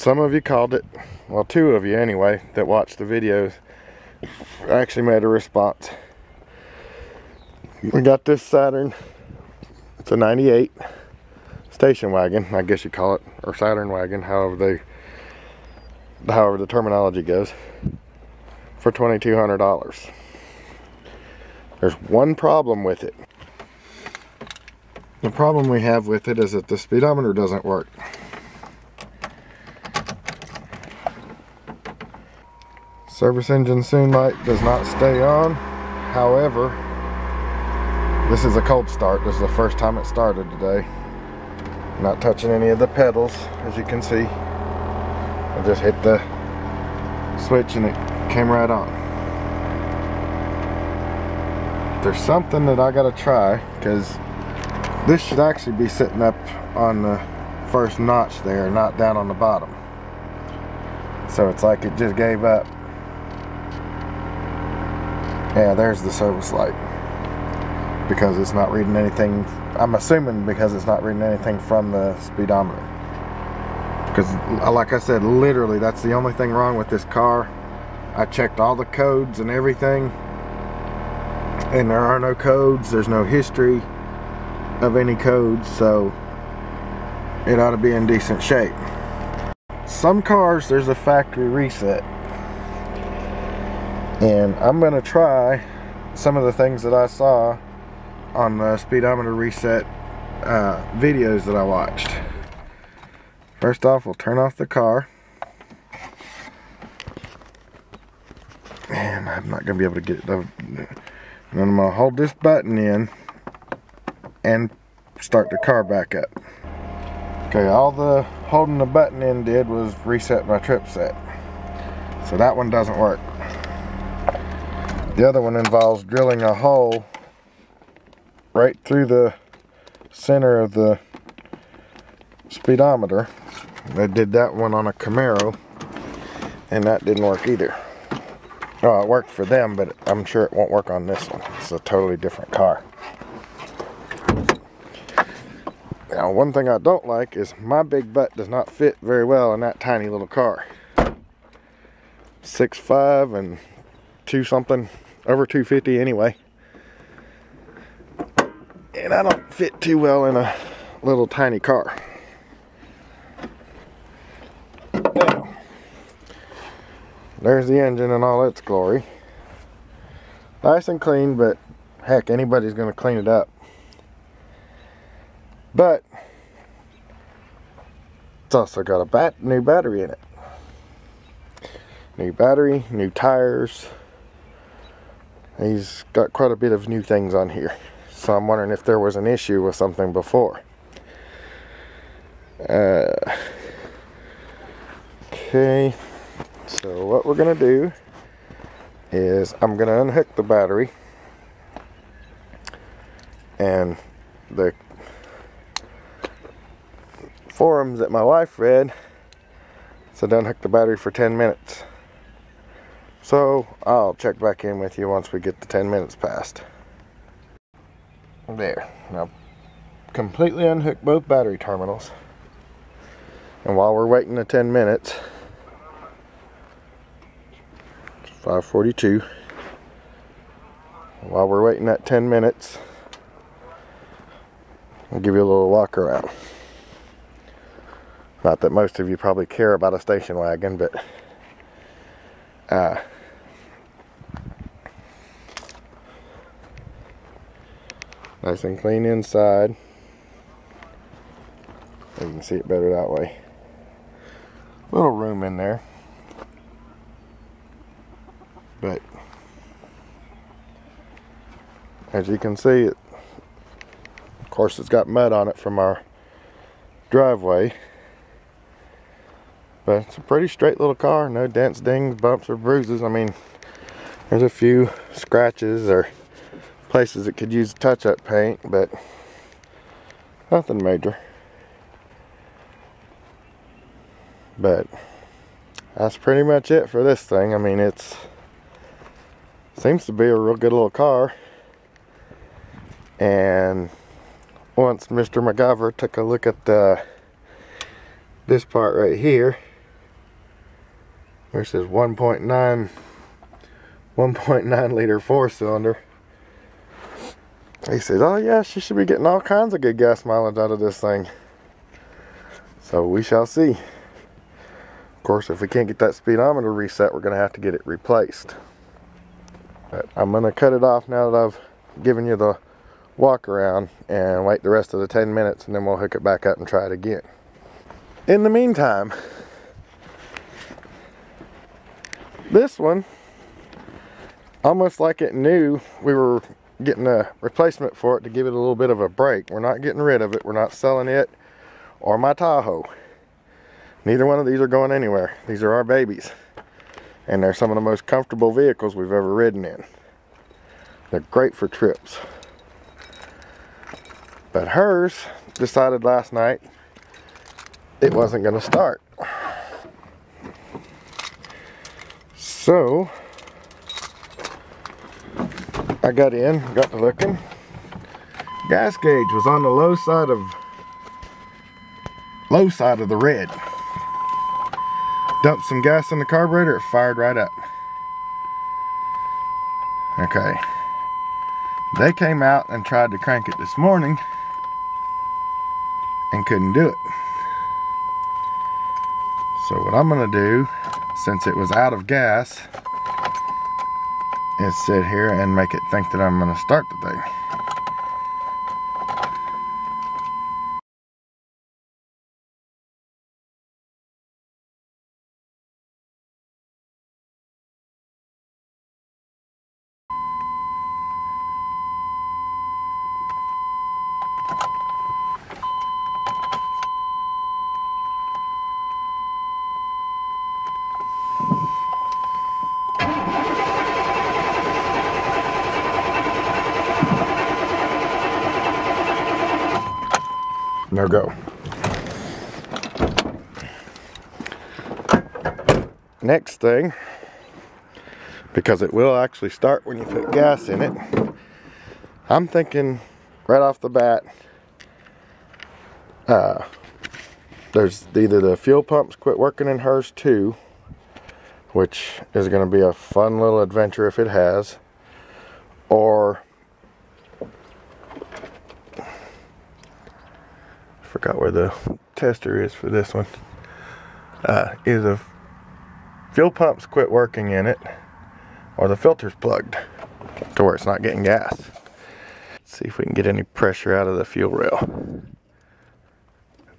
some of you called it, well, 2 of you anyway that watched the videos actually made a response. We got this Saturn. It's a 98 station wagon, I guess you call it, or Saturn wagon, however the terminology goes, for $2,200. There's one problem with it. The problem we have with it is that the speedometer doesn't work. Service engine soon light does not stay on. However, this is a cold start. This is the first time it started today. Not touching any of the pedals, as you can see. I just hit the switch and it came right on. There's something that I gotta try, because this should actually be sitting up on the first notch there, not down on the bottom. So it's like it just gave up. Yeah, there's the service light. Because it's not reading anything, I'm assuming because it's not reading anything from the speedometer. Because like I said, literally that's the only thing wrong with this car. I checked all the codes and everything, and there are no codes, there's no history of any codes, so it ought to be in decent shape. Some cars there's a factory reset, and I'm gonna try some of the things that I saw on the speedometer reset videos that I watched. First off, we'll turn off the car, and I'm not gonna be able to get it, and then I'm gonna hold this button in and start the car back up. Okay, all the holding the button in did was reset my trip set, so that one doesn't work. The other one involves drilling a hole right through the center of the speedometer. I did that one on a Camaro, and that didn't work either. Oh, it worked for them, but I'm sure it won't work on this one. It's a totally different car. Now, one thing I don't like is my big butt does not fit very well in that tiny little car. 6'5" and 2 something, over 250 anyway. And I don't fit too well in a little tiny car. Now, there's the engine in all its glory. Nice and clean, but heck, anybody's going to clean it up. But it's also got a new battery in it. New battery, new tires. He's got quite a bit of new things on here. So I'm wondering if there was an issue with something before. Okay, so what we're gonna do is I'm gonna unhook the battery, and the forums that my wife read said unhook the battery for 10 minutes. So I'll check back in with you once we get the 10 minutes past. There, now completely unhook both battery terminals, and while we're waiting the 10 minutes, 5:42, while we're waiting that 10 minutes, I'll give you a little walk around. Not that most of you probably care about a station wagon, but nice and clean inside. You can see it better that way. Little room in there, but as you can see, of course it's got mud on it from our driveway, but it's a pretty straight little car. No dents, dings, bumps, or bruises. I mean, there's a few scratches or places that could use touch-up paint, but nothing major. But that's pretty much it for this thing. I mean, it seems to be a real good little car. And once Mr. MacGyver took a look at this part right here, This is 1.9 liter 4-cylinder. He says, oh yeah, she should be getting all kinds of good gas mileage out of this thing. So we shall see. Of course, if we can't get that speedometer reset, we're going to have to get it replaced. But I'm going to cut it off now that I've given you the walk around, and wait the rest of the 10 minutes, and then we'll hook it back up and try it again. In the meantime, this one, almost like it knew we were getting a replacement for it to give it a little bit of a break. We're not getting rid of it. We're not selling it or my Tahoe. Neither one of these are going anywhere. These are our babies. And they're some of the most comfortable vehicles we've ever ridden in. They're great for trips. But hers decided last night it wasn't going to start. So I got in, got to looking. Gas gauge was on the low side of the red. Dumped some gas in the carburetor, it fired right up. Okay. They came out and tried to crank it this morning and couldn't do it. So what I'm gonna do, since it was out of gas, is sit here and make it think that I'm gonna start the thing. No go. Next thing, because it will actually start when you put gas in it, I'm thinking right off the bat, there's either the fuel pumps quit working in hers too, which is going to be a fun little adventure if it has, or forgot where the tester is for this one. Either the fuel pumps quit working in it, or the filter's plugged to where it's not getting gas. Let's see if we can get any pressure out of the fuel rail.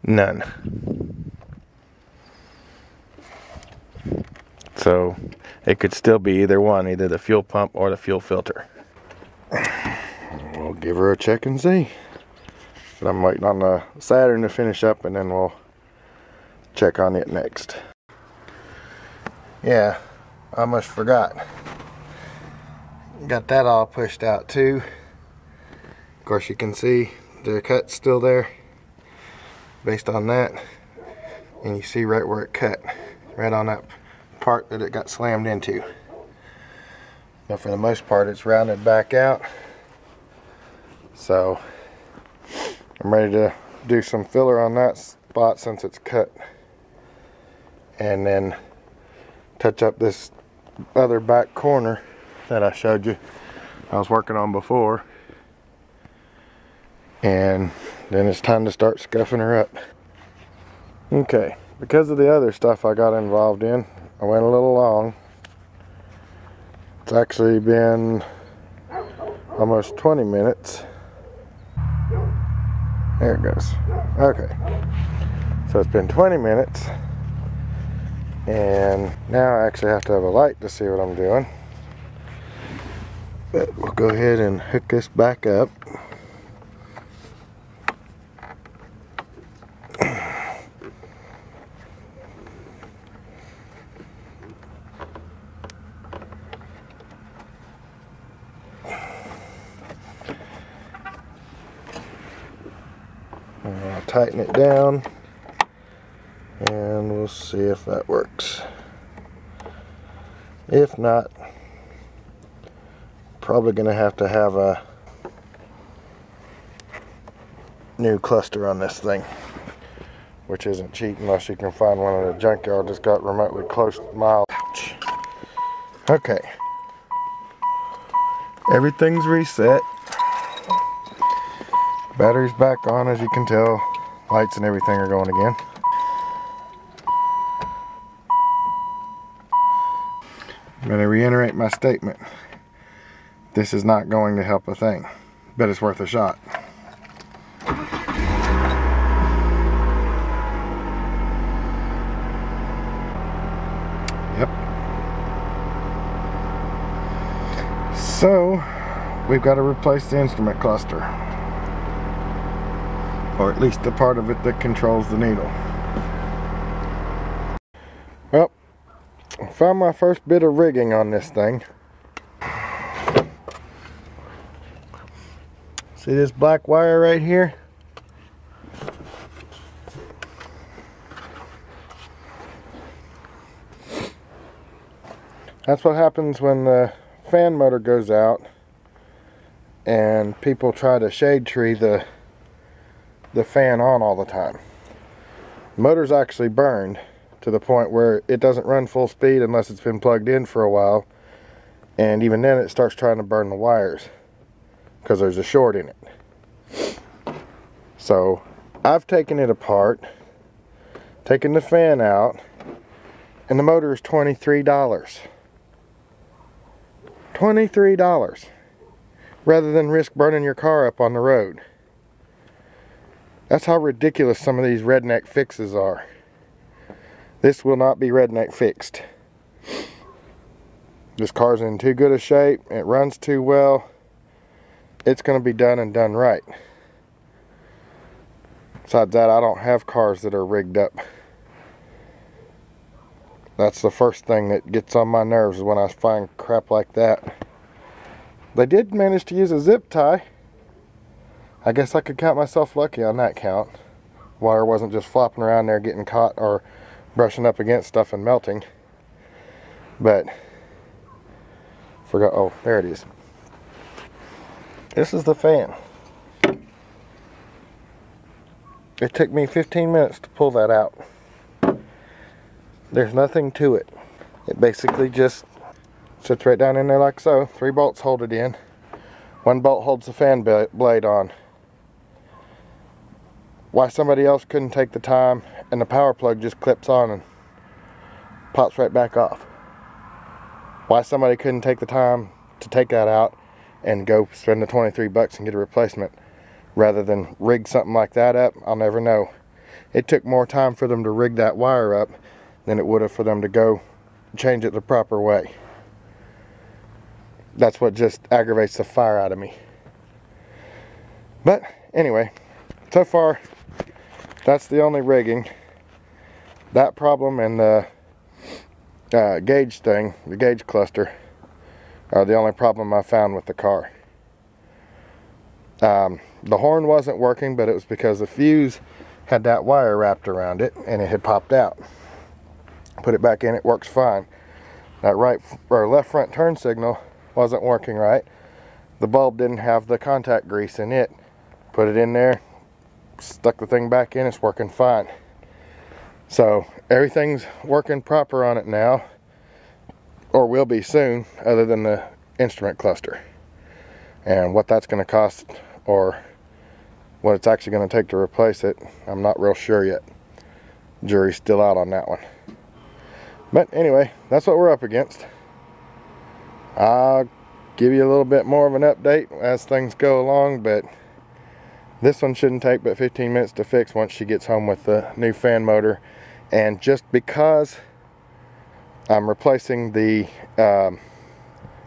None. So it could still be either one, either the fuel pump or the fuel filter. We'll give her a check and see. But I'm waiting on the Saturn to finish up, and then we'll check on it next. Yeah, I almost forgot. Got that all pushed out too. Of course you can see the cut's still there based on that. And you see right where it cut, right on that part that it got slammed into. But for the most part it's rounded back out. So I'm ready to do some filler on that spot since it's cut, and then touch up this other back corner that I showed you I was working on before, and then it's time to start scuffing her up. Okay, because of the other stuff I got involved in, I went a little long. It's actually been almost 20 minutes. There it goes. Okay. So it's been 20 minutes. And now I actually have to have a light to see what I'm doing. But we'll go ahead and hook this back up. I'll tighten it down and we'll see if that works. If not, probably gonna have a new cluster on this thing, which isn't cheap unless you can find one in a junkyard that's got remotely close miles. Okay. Everything's reset. Battery's back on, as you can tell. Lights and everything are going again. I'm going to reiterate my statement. This is not going to help a thing, but it's worth a shot. Yep. So, we've got to replace the instrument cluster. Or at least the part of it that controls the needle. Well, I found my first bit of rigging on this thing. See this black wire right here? That's what happens when the fan motor goes out and people try to shade tree the fan on all the time. The motor's actually burned to the point where it doesn't run full speed unless it's been plugged in for a while, and even then it starts trying to burn the wires because there's a short in it. So I've taken it apart, taken the fan out, and the motor is $23. $23 rather than risk burning your car up on the road. That's how ridiculous some of these redneck fixes are. This will not be redneck fixed. This car's in too good a shape, it runs too well. It's going to be done and done right. Besides that, I don't have cars that are rigged up. That's the first thing that gets on my nerves when I find crap like that. They did manage to use a zip tie. I guess I could count myself lucky on that count. Wire wasn't just flopping around there getting caught or brushing up against stuff and melting. But, forgot, oh, there it is. This is the fan. It took me 15 minutes to pull that out. There's nothing to it. It basically just sits right down in there like so. 3 bolts hold it in. 1 bolt holds the fan blade on. Why somebody else couldn't take the time and the power plug just clips on and pops right back off. Why somebody couldn't take the time to take that out and go spend the 23 bucks and get a replacement rather than rig something like that up, I'll never know. It took more time for them to rig that wire up than it would have for them to go change it the proper way. That's what just aggravates the fire out of me. But anyway, so far that's the only rigging. That problem and the gauge thing, the gauge cluster, are the only problem I found with the car. The horn wasn't working, but it was because the fuse had that wire wrapped around it and it had popped out. Put it back in, it works fine. That right or left front turn signal wasn't working right. The bulb didn't have the contact grease in it. Put it in there, stuck the thing back in, it's working fine. So everything's working proper on it now, or will be soon, other than the instrument cluster. And what that's going to cost, or what it's actually going to take to replace it, I'm not real sure yet. Jury's still out on that one. But anyway, that's what we're up against. I'll give you a little bit more of an update as things go along, but this one shouldn't take but 15 minutes to fix once she gets home with the new fan motor. And just because I'm replacing the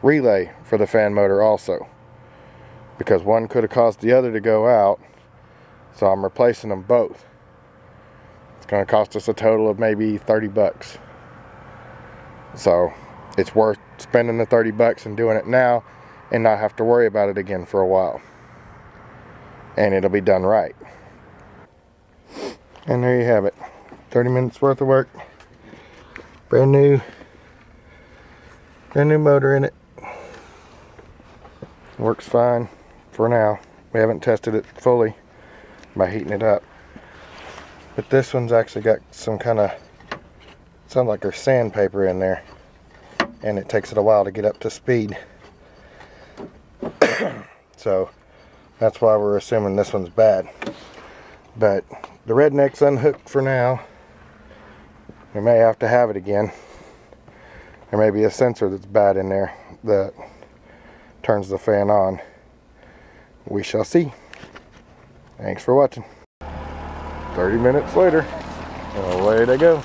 relay for the fan motor also, because one could have caused the other to go out, so I'm replacing them both. It's going to cost us a total of maybe 30 bucks. So it's worth spending the 30 bucks and doing it now and not have to worry about it again for a while. And it'll be done right. And there you have it. 30 minutes worth of work. Brand new motor in it. Works fine for now. We haven't tested it fully by heating it up. But this one's actually got some kind of, sounds like there's sandpaper in there. and it takes it a while to get up to speed. So that's why we're assuming this one's bad. But the Redneck's unhooked for now. We may have to have it again. There may be a sensor that's bad in there that turns the fan on. We shall see. Thanks for watching. 30 minutes later, away they go.